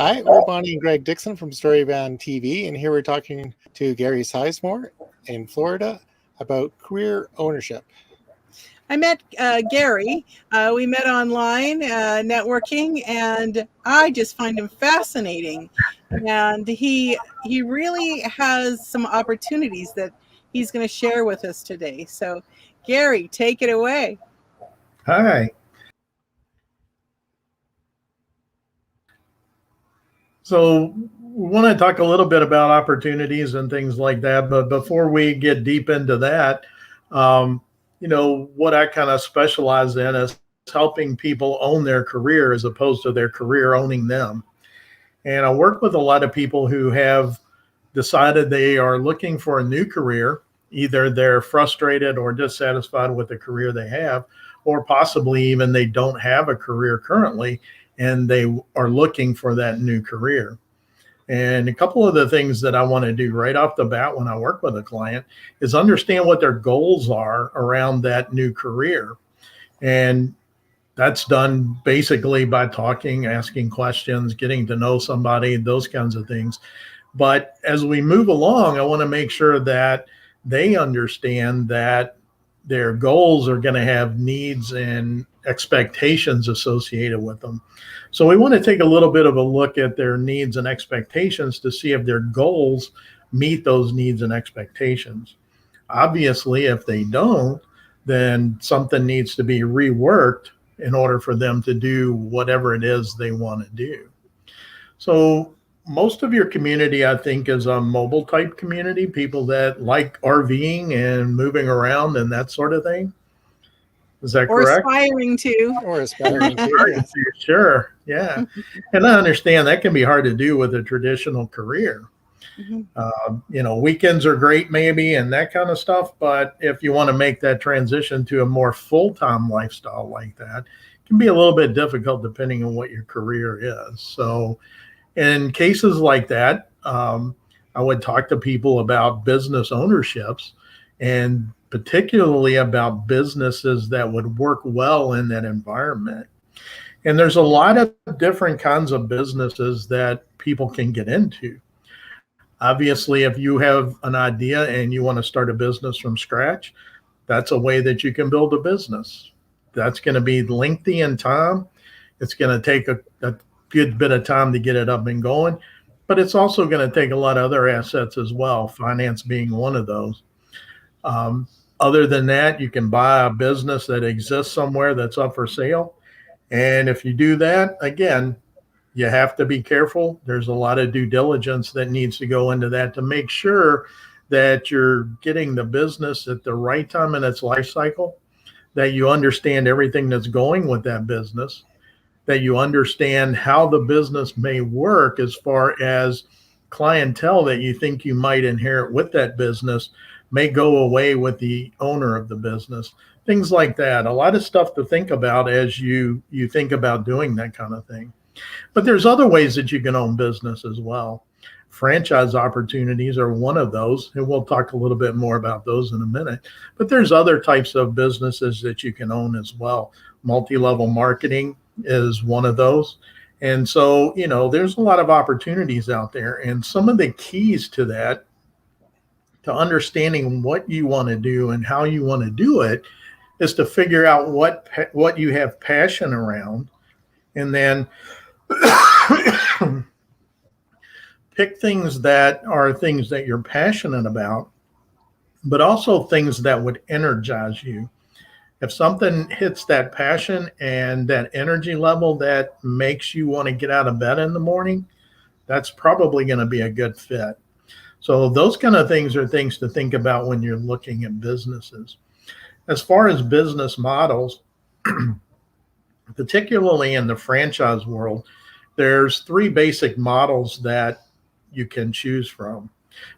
Hi, we're Bonnie and Greg Dixon from Storyvan TV, and here we're talking to Gary Sizemore in Florida about career ownership. I met Gary. We met online networking, and I just find him fascinating. And he really has some opportunities that he's going to share with us today. So, Gary, take it away. Hi. So we want to talk a little bit about opportunities and things like that. But before we get deep into that, what I kind of specialize in is helping people own their career as opposed to their career owning them. And I work with a lot of people who have decided they are looking for a new career. Either they're frustrated or dissatisfied with the career they have, or possibly even they don't have a career currently and they are looking for that new career. And a couple of the things that I want to do right off the bat when I work with a client is understand what their goals are around that new career. And that's done basically by talking, asking questions, getting to know somebody, those kinds of things. But as we move along, I want to make sure that they understand that their goals are going to have needs and expectations associated with them. So we want to take a little bit of a look at their needs and expectations to see if their goals meet those needs and expectations. Obviously, if they don't, then something needs to be reworked in order for them to do whatever it is they want to do. So most of your community, I think, is a mobile type community, people that like RVing and moving around and that sort of thing. Is that correct? Or aspiring to. Yes. Sure. Yeah. And I understand that can be hard to do with a traditional career. Mm-hmm. Weekends are great maybe and that kind of stuff. But if you want to make that transition to a more full-time lifestyle like that, it can be a little bit difficult depending on what your career is. So in cases like that, I would talk to people about business ownerships and particularly about businesses that would work well in that environment. And there's a lot of different kinds of businesses that people can get into. Obviously, if you have an idea and you want to start a business from scratch, that's a way that you can build a business. That's going to be lengthy in time. It's going to take a good bit of time to get it up and going, but it's also going to take a lot of other assets as well, finance being one of those. Other than that, you can buy a business that exists somewhere that's up for sale. And if you do that, again, you have to be careful. There's a lot of due diligence that needs to go into that to make sure that you're getting the business at the right time in its life cycle, that you understand everything that's going with that business, that you understand how the business may work as far as clientele that you think you might inherit with that business may go away with the owner of the business, things like that. A lot of stuff to think about as you think about doing that kind of thing. But there's other ways that you can own business as well. Franchise opportunities are one of those, and we'll talk a little bit more about those in a minute. But there's other types of businesses that you can own as well. Multi-level marketing is one of those. And so, there's a lot of opportunities out there. And some of the keys to that, to understanding what you want to do and how you want to do it, is to figure out what you have passion around, and then pick things that are things that you're passionate about, but also things that would energize you. If something hits that passion and that energy level that makes you want to get out of bed in the morning, that's probably going to be a good fit. So those kind of things are things to think about when you're looking at businesses. As far as business models, particularly in the franchise world, there's three basic models that you can choose from.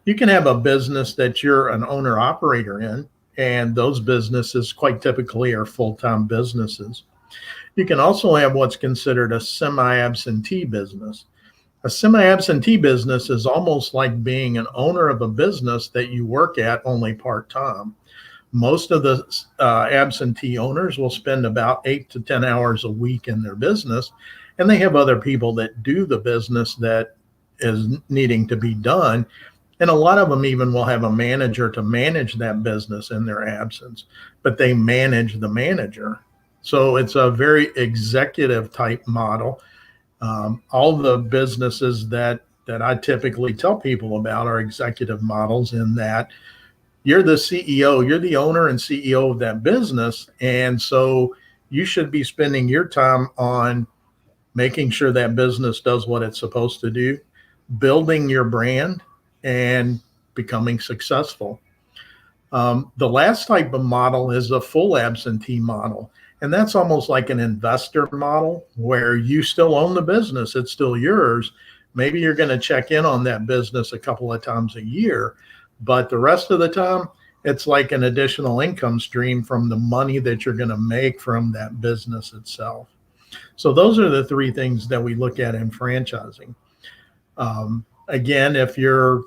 You can have a business that you're an owner operator in, and those businesses quite typically are full-time businesses. You can also have what's considered a semi-absentee business. A semi-absentee business is almost like being an owner of a business that you work at only part-time. Most of the absentee owners will spend about 8 to 10 hours a week in their business, and they have other people that do the business that is needing to be done. And a lot of them even will have a manager to manage that business in their absence, but they manage the manager. So it's a very executive type model. All the businesses that I typically tell people about are executive models, in that you're the CEO, you're the owner and CEO of that business. And so you should be spending your time on making sure that business does what it's supposed to do, building your brand, and becoming successful. The last type of model is a full absentee model. And that's almost like an investor model where you still own the business. It's still yours. Maybe you're going to check in on that business a couple of times a year, but the rest of the time, it's like an additional income stream from the money that you're going to make from that business itself. So those are the three things that we look at in franchising. Again, if you're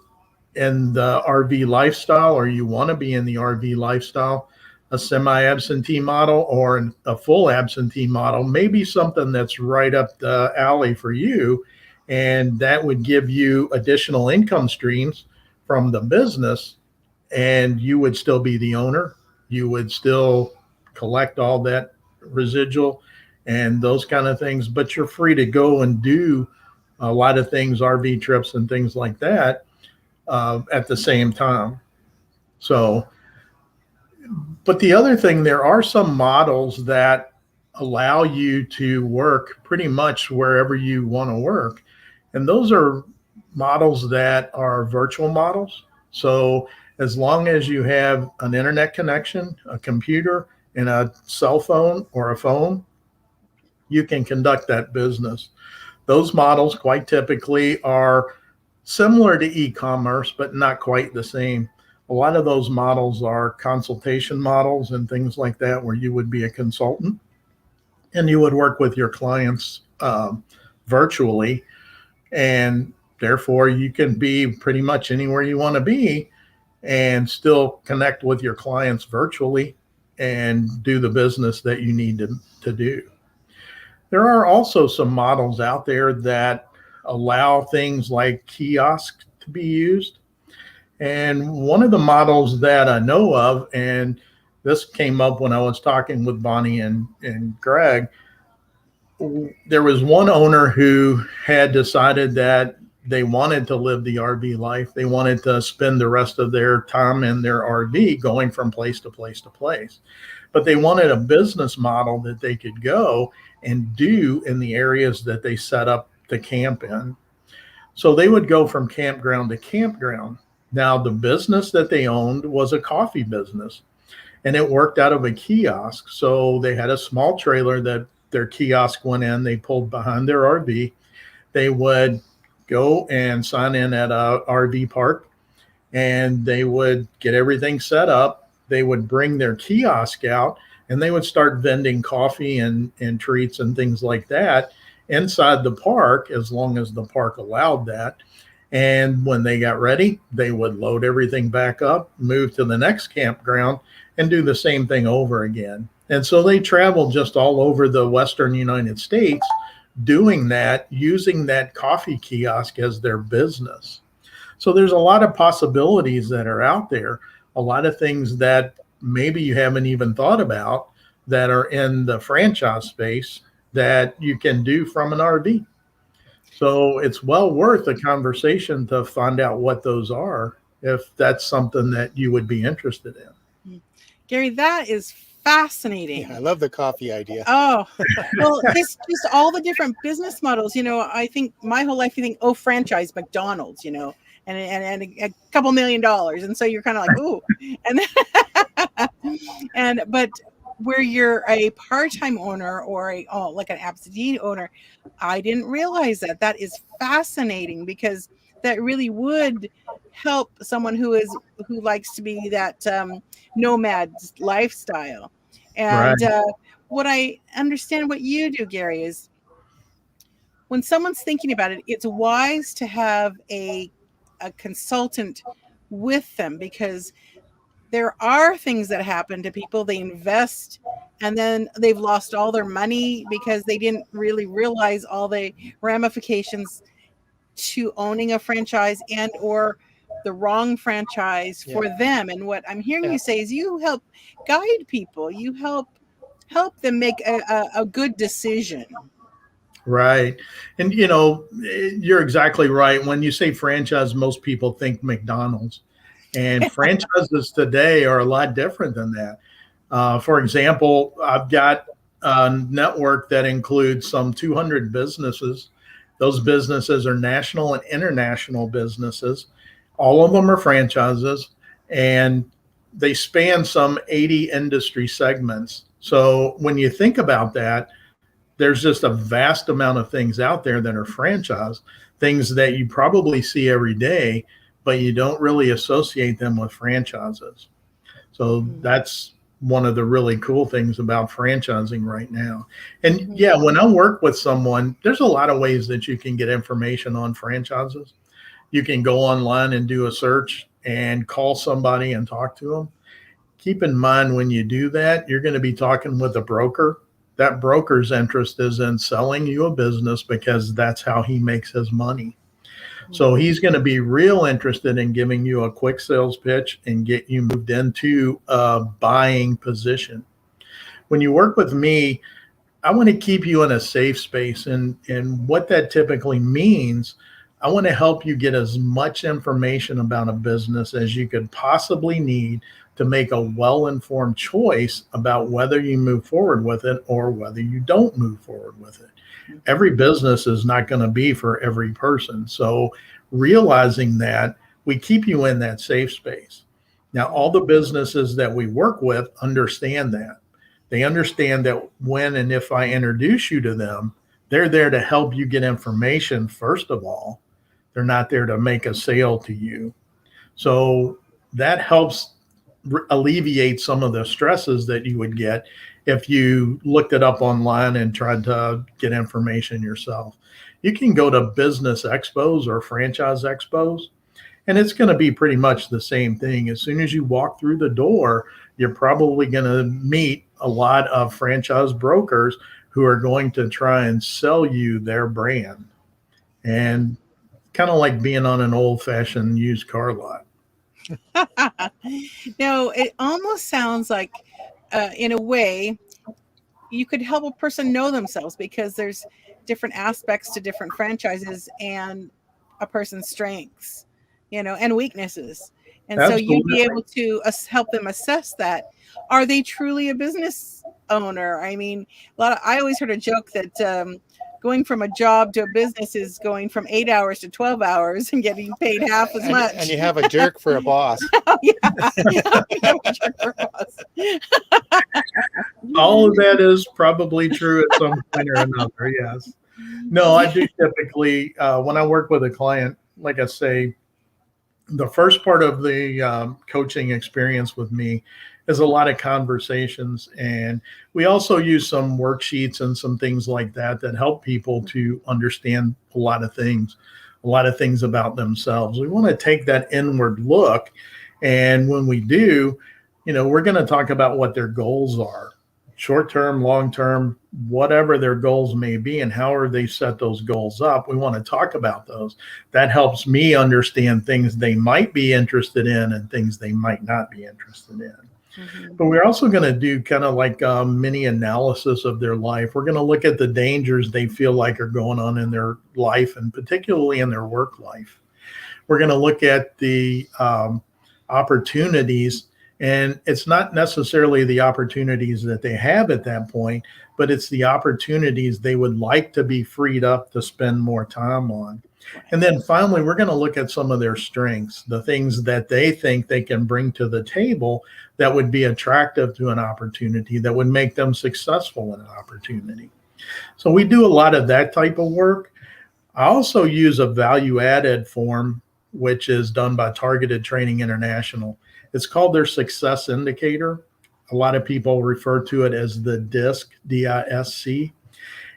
in the RV lifestyle, or you want to be in the RV lifestyle, a semi-absentee model or a full absentee model may be something that's right up the alley for you. And that would give you additional income streams from the business, and you would still be the owner. You would still collect all that residual and those kind of things, but you're free to go and do a lot of things, RV trips and things like that, at the same time. So, but the other thing, there are some models that allow you to work pretty much wherever you want to work. And those are models that are virtual models. So as long as you have an internet connection, a computer, and a cell phone or a phone, you can conduct that business. Those models quite typically are similar to e-commerce, but not quite the same. A lot of those models are consultation models and things like that, where you would be a consultant and you would work with your clients virtually. And therefore, you can be pretty much anywhere you want to be and still connect with your clients virtually and do the business that you need to do. There are also some models out there that allow things like kiosks to be used. And one of the models that I know of, and this came up when I was talking with Bonnie and Greg, there was one owner who had decided that they wanted to live the RV life. They wanted to spend the rest of their time in their RV going from place to place to place. But they wanted a business model that they could go and do in the areas that they set up to camp in. So they would go from campground to campground. Now, the business that they owned was a coffee business, and it worked out of a kiosk. So they had a small trailer that their kiosk went in. They pulled behind their RV. They would go and sign in at a RV park, and they would get everything set up. They would bring their kiosk out, and they would start vending coffee and treats and things like that inside the park, as long as the park allowed that. And when they got ready, they would load everything back up, move to the next campground, and do the same thing over again. And so they traveled just all over the Western United States doing that, using that coffee kiosk as their business. So there's a lot of possibilities that are out there, a lot of things that maybe you haven't even thought about that are in the franchise space that you can do from an RV. So it's well worth a conversation to find out what those are, if that's something that you would be interested in. Gary, that is fascinating. Yeah, I love the coffee idea. Oh, well, just all the different business models. I think my whole life, you think, oh, franchise McDonald's, and a couple $1 million. And so you're kind of like, ooh, but where you're a part-time owner or like an absentee owner, I didn't realize that. That is fascinating, because that really would help someone who likes to be that nomad lifestyle. And Right. what I understand what you do, Gary, is when someone's thinking about it, it's wise to have a consultant with them, because there are things that happen to people. They invest and then they've lost all their money because they didn't really realize all the ramifications to owning a franchise and or the wrong franchise for them. And what I'm hearing you say is you help guide people. You help them make a good decision. Right. And, you're exactly right. When you say franchise, most people think McDonald's. And franchises today are a lot different than that. For example, I've got a network that includes some 200 businesses. Those businesses are national and international businesses. All of them are franchises, and they span some 80 industry segments. So when you think about that, there's just a vast amount of things out there that are franchise, things that you probably see every day, but you don't really associate them with franchises. So that's one of the really cool things about franchising right now. And yeah, when I work with someone, there's a lot of ways that you can get information on franchises. You can go online and do a search and call somebody and talk to them. Keep in mind, when you do that, you're going to be talking with a broker. That broker's interest is in selling you a business because that's how he makes his money. So he's going to be real interested in giving you a quick sales pitch and get you moved into a buying position. When you work with me, I want to keep you in a safe space. And what that typically means, I want to help you get as much information about a business as you could possibly need to make a well-informed choice about whether you move forward with it or whether you don't move forward with it. Every business is not going to be for every person. So realizing that, we keep you in that safe space. Now, all the businesses that we work with understand that. They understand that when and if I introduce you to them, they're there to help you get information, first of all. They're not there to make a sale to you. So that helps alleviate some of the stresses that you would get if you looked it up online and tried to get information yourself. You can go to business expos or franchise expos, and it's going to be pretty much the same thing. As soon as you walk through the door, you're probably going to meet a lot of franchise brokers who are going to try and sell you their brand. And kind of like being on an old-fashioned used car lot. No, it almost sounds like, in a way, you could help a person know themselves because there's different aspects to different franchises and a person's strengths, and weaknesses. And Absolutely. So you'd be able to help them assess that. Are they truly a business owner? I mean, I always heard a joke that going from a job to a business is going from 8 hours to 12 hours and getting paid half as much. And you have a jerk for a boss. Oh, yeah. A jerk for a boss. All of that is probably true at some point or another, yes. No, I do typically, when I work with a client, like I say, the first part of the coaching experience with me is a lot of conversations. And we also use some worksheets and some things like that help people to understand a lot of things about themselves. We want to take that inward look. And when we do, we're going to talk about what their goals are, short-term, long-term, whatever their goals may be, and how are they set those goals up. We want to talk about those. That helps me understand things they might be interested in and things they might not be interested in. Mm-hmm. But we're also going to do kind of like a mini analysis of their life. We're going to look at the dangers they feel like are going on in their life, and particularly in their work life. We're going to look at the opportunities, and it's not necessarily the opportunities that they have at that point, but it's the opportunities they would like to be freed up to spend more time on. And then finally, we're going to look at some of their strengths, the things that they think they can bring to the table that would be attractive to an opportunity, that would make them successful in an opportunity. So we do a lot of that type of work. I also use a value-added form, which is done by Targeted Training International. It's called their Success Indicator. A lot of people refer to it as the DISC, D-I-S-C.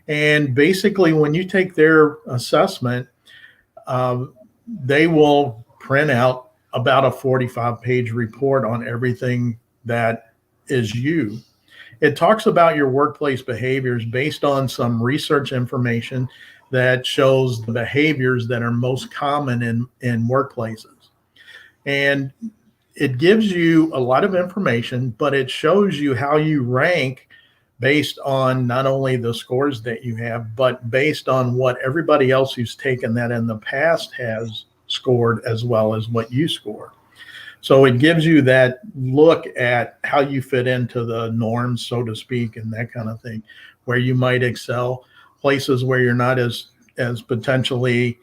And basically, when you take their assessment, they will print out about a 45-page report on everything that is you. It talks about your workplace behaviors based on some research information that shows the behaviors that are most common in workplaces. And it gives you a lot of information, but it shows you how you rank based on not only the scores that you have, but based on what everybody else who's taken that in the past has scored, as well as what you score. So it gives you that look at how you fit into the norms, so to speak, and that kind of thing, where you might excel, places where you're not as potentially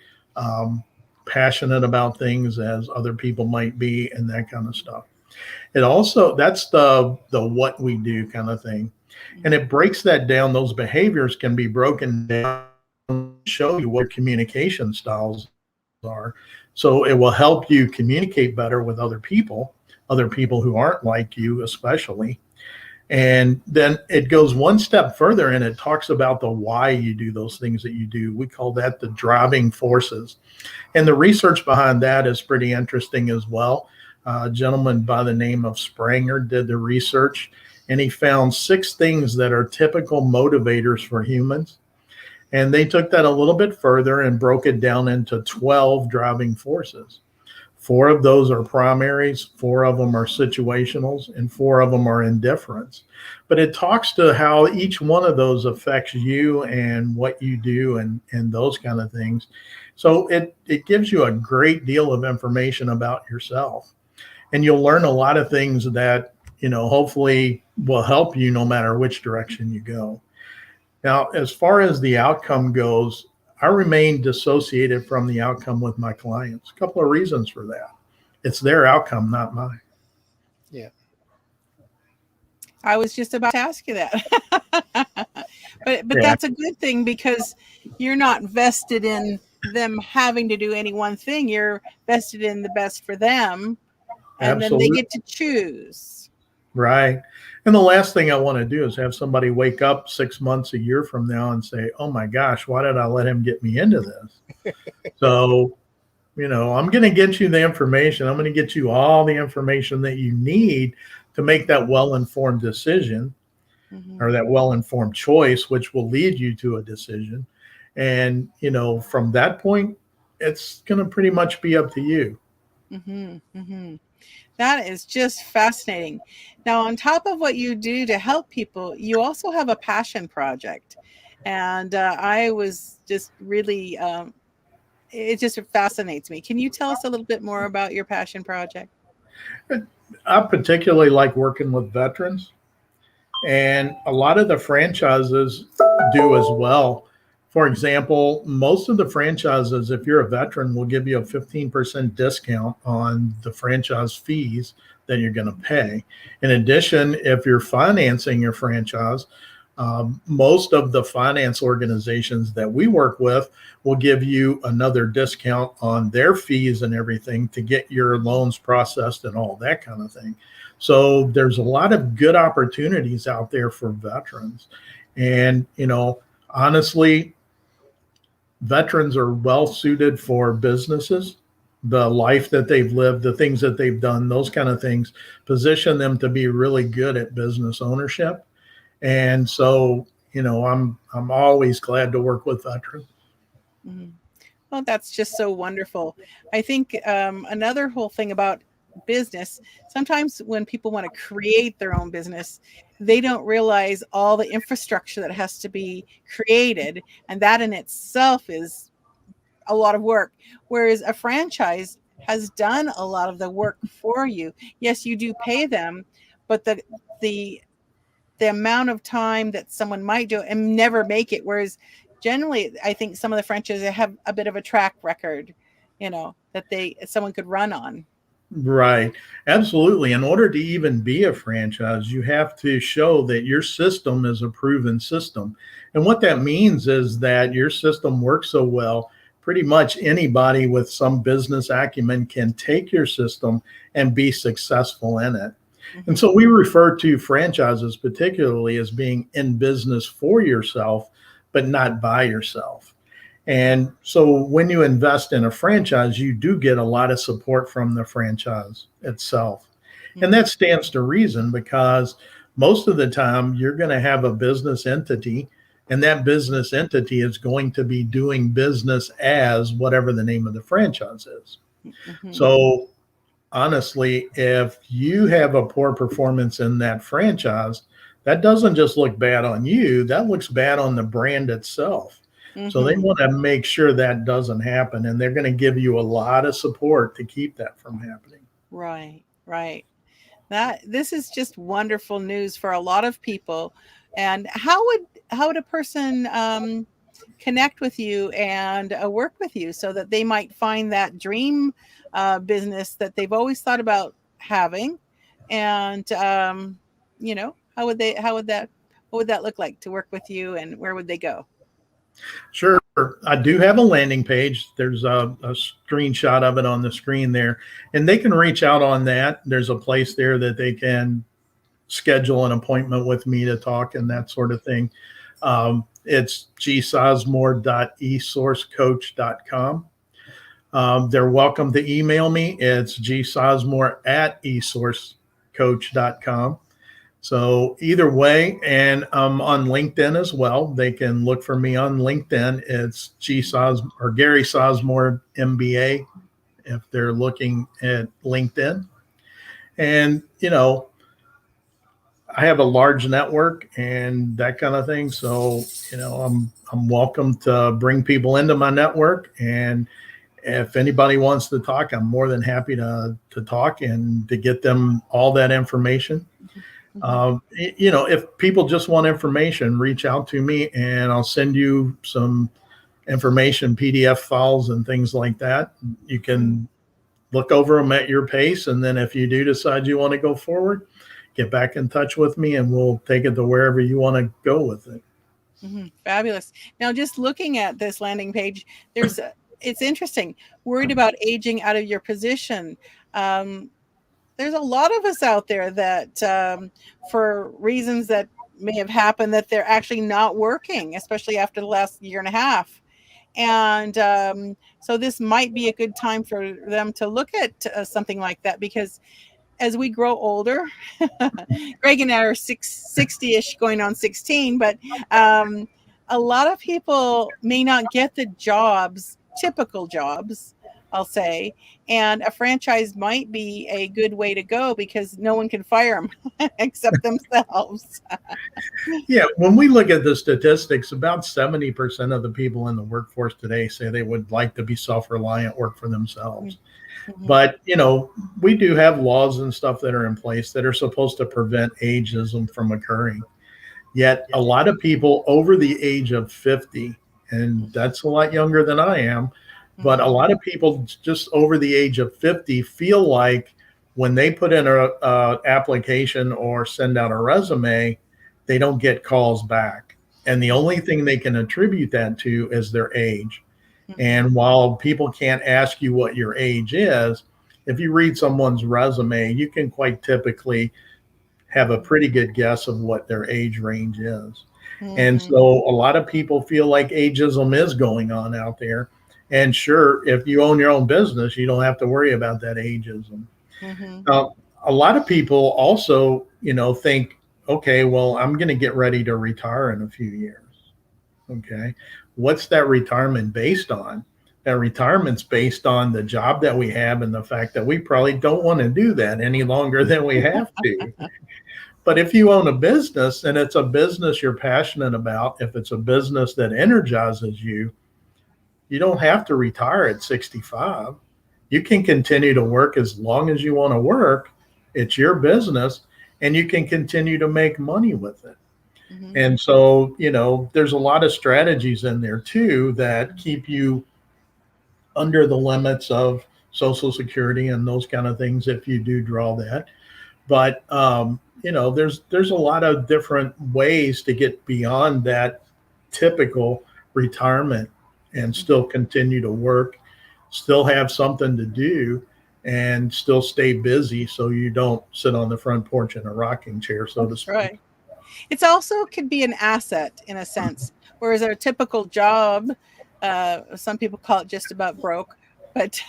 passionate about things as other people might be, and that kind of stuff. It also, that's the what we do kind of thing. And it breaks that down. Those behaviors can be broken down, show you what communication styles are. So it will help you communicate better with other people who aren't like you, especially. And then it goes one step further, and it talks about the why you do those things that you do. We call that the driving forces. And the research behind that is pretty interesting as well. A gentleman by the name of Spranger did the research, and he found 6 things that are typical motivators for humans. And they took that a little bit further and broke it down into 12 driving forces. 4 of those are primaries, 4 of them are situationals, and 4 of them are indifferents. But it talks to how each one of those affects you and what you do and those kind of things. So it gives you a great deal of information about yourself. And you'll learn a lot of things that, hopefully will help you no matter which direction you go. Now, as far as the outcome goes, I remain dissociated from the outcome with my clients. A couple of reasons for that. It's their outcome, not mine. Yeah. I was just about to ask you that. but Yeah. That's a good thing, because you're not vested in them having to do any one thing. You're vested in the best for them, and Absolutely. then they get to choose. Right. And the last thing I want to do is have somebody wake up 6 months, a year from now and say, oh my gosh, why did I let him get me into this? So, I'm going to get you the information. I'm going to get you all the information that you need to make that well-informed decision, or that well-informed choice, which will lead you to a decision. And, from that point, it's going to pretty much be up to you. That is just fascinating. Now, on top of what you do to help people, you also have a passion project. And I was just really, it just fascinates me. Can you tell us a little bit more about your passion project? I particularly like working with veterans, and a lot of the franchises do as well. For example, most of the franchises, if you're a veteran, will give you a 15% discount on the franchise fees that you're going to pay. In addition, if you're financing your franchise, most of the finance organizations that we work with will give you another discount on their fees and everything to get your loans processed and all that kind of thing. So there's a lot of good opportunities out there for veterans. And, honestly, veterans are well suited for businesses. The life that they've lived, the things that they've done, those kind of things position them to be really good at business ownership. And so, I'm always glad to work with veterans. Well, that's just so wonderful. I think another whole thing about business, sometimes when people want to create their own business, they don't realize all the infrastructure that has to be created, and that in itself is a lot of work. Whereas a franchise has done a lot of the work for you. Yes, you do pay them, but the amount of time that someone might do and never make it. Whereas generally, I think some of the franchises have a bit of a track record, that someone could run on. Right. Absolutely. In order to even be a franchise, you have to show that your system is a proven system. And what that means is that your system works so well, pretty much anybody with some business acumen can take your system and be successful in it. And so we refer to franchises particularly as being in business for yourself, but not by yourself. And so when you invest in a franchise, you do get a lot of support from the franchise itself. And that stands to reason, because most of the time you're going to have a business entity, and that business entity is going to be doing business as whatever the name of the franchise is. So honestly, if you have a poor performance in that franchise, that doesn't just look bad on you, that looks bad on the brand itself. So they want to make sure that doesn't happen, and they're going to give you a lot of support to keep that from happening. Right, right. This is just wonderful news for a lot of people. And how would a person connect with you and work with you so that they might find that dream business that they've always thought about having? And what would that look like to work with you, and where would they go? Sure. I do have a landing page. There's a screenshot of it on the screen there, and they can reach out on that. There's a place there that they can schedule an appointment with me to talk and that sort of thing. It's gsizemore.esourcecoach.com. They're welcome to email me. It's gsizemore@esourcecoach.com. So either way, and on LinkedIn as well. They can look for me on LinkedIn. It's Gary Sizemore MBA if they're looking at LinkedIn. And I have a large network and that kind of thing. So I'm welcome to bring people into my network. And if anybody wants to talk, I'm more than happy to talk and to get them all that information. If people just want information, reach out to me and I'll send you some information, PDF files and things like that. You can look over them at your pace. And then if you do decide you want to go forward, get back in touch with me and we'll take it to wherever you want to go with it. Fabulous. Now, just looking at this landing page, it's interesting. Worried about aging out of your position. There's a lot of us out there that for reasons that may have happened that they're actually not working, especially after the last year and a half. And so this might be a good time for them to look at something like that, because as we grow older, Greg and I are 60-ish going on 16, but a lot of people may not get the typical jobs, I'll say, and a franchise might be a good way to go because no one can fire them except themselves. Yeah, when we look at the statistics, about 70% of the people in the workforce today say they would like to be self-reliant, work for themselves. But, we do have laws and stuff that are in place that are supposed to prevent ageism from occurring. Yet a lot of people over the age of 50, and that's a lot younger than I am, but a lot of people just over the age of 50 feel like when they put in a application or send out a resume, they don't get calls back. And the only thing they can attribute that to is their age. And while people can't ask you what your age is, if you read someone's resume, you can quite typically have a pretty good guess of what their age range is. And so a lot of people feel like ageism is going on out there. And sure, if you own your own business, you don't have to worry about that ageism. A lot of people also, think, okay, well, I'm going to get ready to retire in a few years. Okay. What's that retirement based on? That retirement's based on the job that we have and the fact that we probably don't want to do that any longer than we have to. But if you own a business and it's a business you're passionate about, if it's a business that energizes you, you don't have to retire at 65. You can continue to work as long as you want to work. It's your business and you can continue to make money with it. And so, there's a lot of strategies in there too that keep you under the limits of Social Security and those kind of things if you do draw that. But, there's a lot of different ways to get beyond that typical retirement and still continue to work, still have something to do, and still stay busy so you don't sit on the front porch in a rocking chair, so to speak. Right. It's also could be an asset in a sense, whereas a typical job Some people call it just about broke, but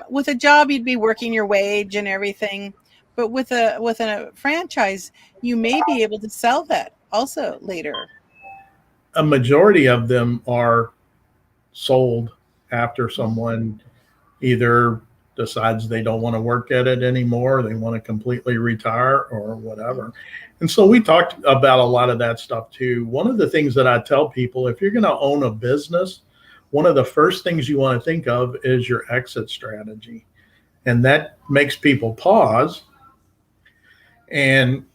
with a job, you'd be working your wage and everything. But with a franchise, you may be able to sell that also later. A majority of them are sold after someone either decides they don't want to work at it anymore, they want to completely retire or whatever. And so we talked about a lot of that stuff too. One of the things that I tell people, if you're going to own a business, one of the first things you want to think of is your exit strategy. And that makes people pause. And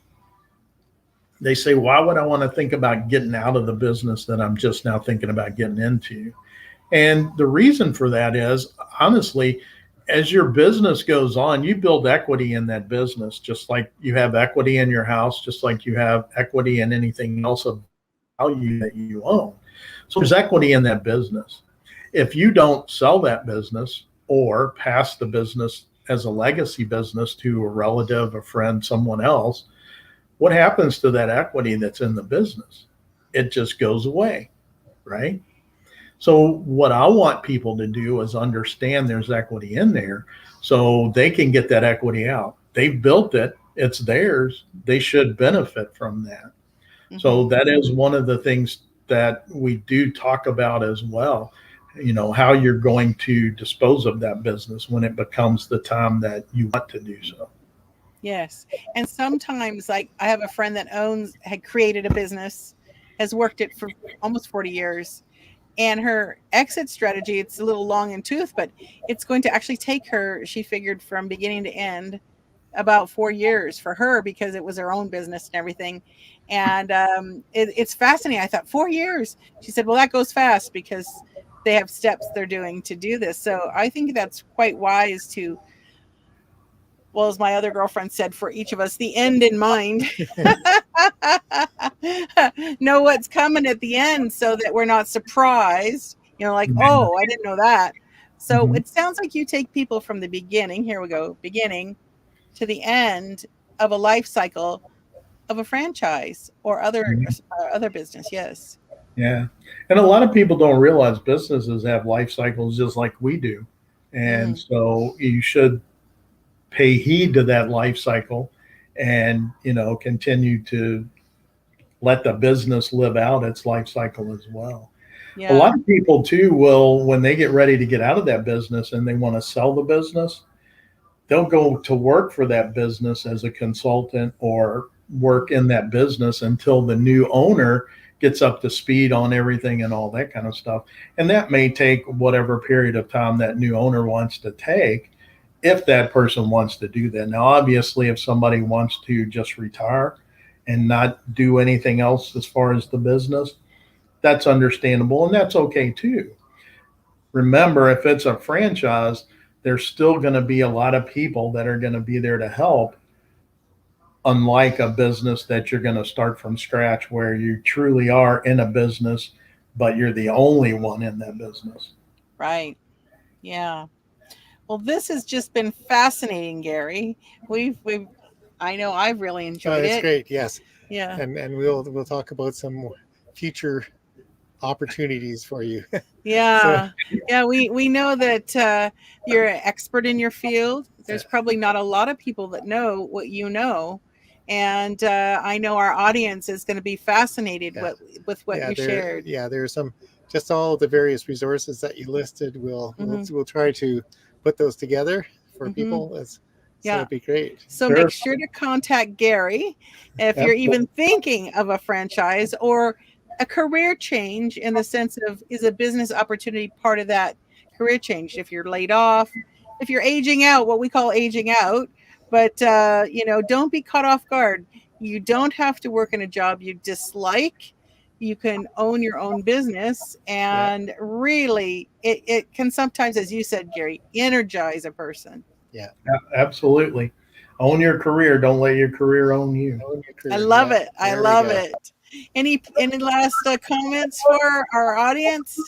they say, why would I want to think about getting out of the business that I'm just now thinking about getting into? And the reason for that is, honestly, as your business goes on, you build equity in that business, just like you have equity in your house, just like you have equity in anything else of value that you own. So there's equity in that business. If you don't sell that business or pass the business as a legacy business to a relative, a friend, someone else, what happens to that equity that's in the business? It just goes away, right? So what I want people to do is understand there's equity in there so they can get that equity out. They've built it. It's theirs. They should benefit from that. Mm-hmm. So that is one of the things that we do talk about as well, how you're going to dispose of that business when it becomes the time that you want to do so. Yes. And sometimes, like, I have a friend that had created a business, has worked it for almost 40 years. And her exit strategy, it's a little long in tooth, but it's going to actually take her, she figured, from beginning to end, about 4 years for her, because it was her own business and everything. And it's fascinating. I thought, 4 years? She said, well, that goes fast because they have steps they're doing to do this. So I think that's quite wise to, well, as my other girlfriend said, for each of us, the end in mind. Know what's coming at the end so that we're not surprised, like, oh, I didn't know that. So It sounds like you take people from the beginning, here we go, beginning to the end of a life cycle of a franchise or other business. Yes. Yeah. And a lot of people don't realize businesses have life cycles just like we do. And so you should pay heed to that life cycle and, continue to let the business live out its life cycle as well. Yeah. A lot of people too will, when they get ready to get out of that business and they want to sell the business, they'll go to work for that business as a consultant or work in that business until the new owner gets up to speed on everything and all that kind of stuff. And that may take whatever period of time that new owner wants to take, if that person wants to do that. Now, obviously, if somebody wants to just retire and not do anything else as far as the business, that's understandable, and that's okay too. Remember, if it's a franchise, there's still going to be a lot of people that are going to be there to help, unlike a business that you're going to start from scratch where you truly are in a business, but you're the only one in that business. Right. Yeah. Well, this has just been fascinating, Gary. I know I've really enjoyed it. It's great. Yes. Yeah. And we'll talk about some future opportunities for you. Yeah. Yeah. We know that you're an expert in your field. There's probably not a lot of people that know what you know. And I know our audience is going to be fascinated with what you shared. Yeah. There's just all the various resources that you listed. We'll try to put those together for people. So it'd be great. So make sure to contact Gary if you're even thinking of a franchise or a career change, in the sense of, is a business opportunity part of that career change? If you're laid off, if you're aging out, what we call aging out, but don't be caught off guard. You don't have to work in a job you dislike. You can own your own business, and really it can sometimes, as you said, Gary, energize a person. Yeah, absolutely. Own your career. Don't let your career own you. I love it. I love it. Any last comments for our audience?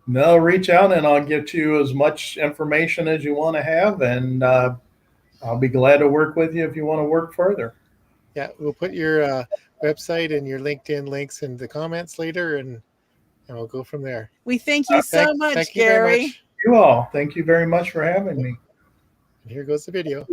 No, reach out and I'll get you as much information as you want to have, and I'll be glad to work with you if you want to work further. Yeah, we'll put your website and your LinkedIn links in the comments later, and and we'll go from there. We thank you so much, thank you Gary. very much. You all, thank you very much for having me. And here goes the video.